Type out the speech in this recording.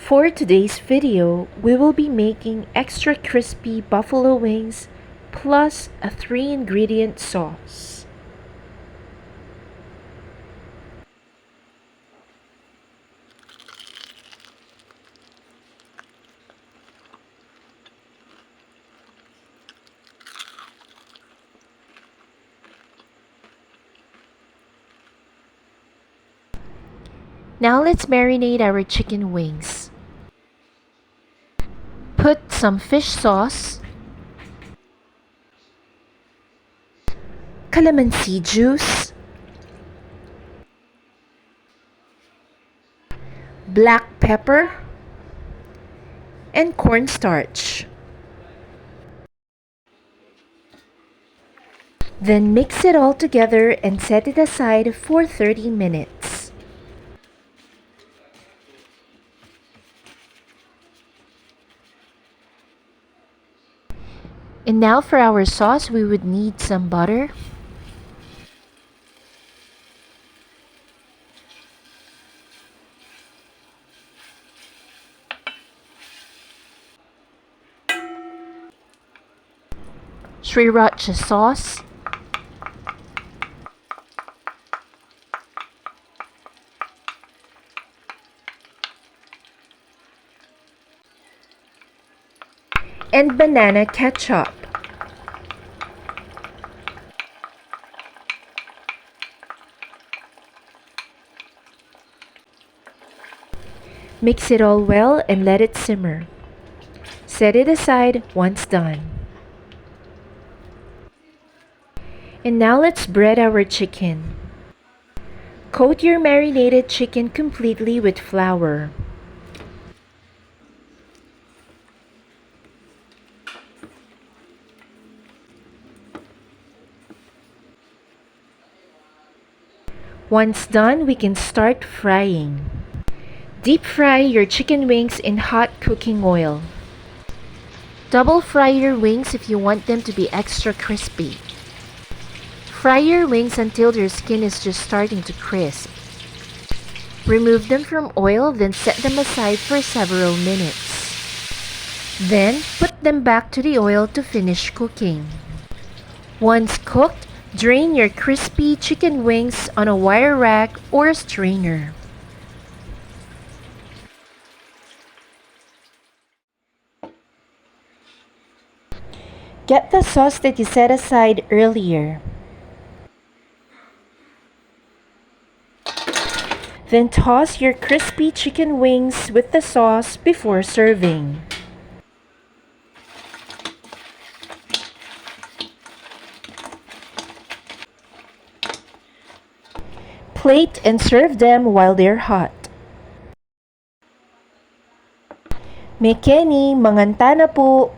For today's video, we will be making extra crispy buffalo wings plus a 3-ingredient sauce. Now let's marinate our chicken wings. Put some fish sauce, calamansi juice, black pepper, and cornstarch. Then mix it all together and set it aside for 30 minutes. And now for our sauce, we would need some butter, sriracha sauce, and banana ketchup. Mix it all well and let it simmer. Set it aside once done. And now let's bread our chicken. Coat your marinated chicken completely with flour. Once done, we can start frying. Deep fry your chicken wings in hot cooking oil. Double fry your wings if you want them to be extra crispy. Fry your wings until their skin is just starting to crisp. Remove them from oil, then set them aside for several minutes. Then, put them back to the oil to finish cooking. Once cooked, drain your crispy chicken wings on a wire rack or a strainer. Get the sauce that you set aside earlier. Then toss your crispy chicken wings with the sauce before serving. Plate and serve them while they're hot. Mekeni, manganta na po!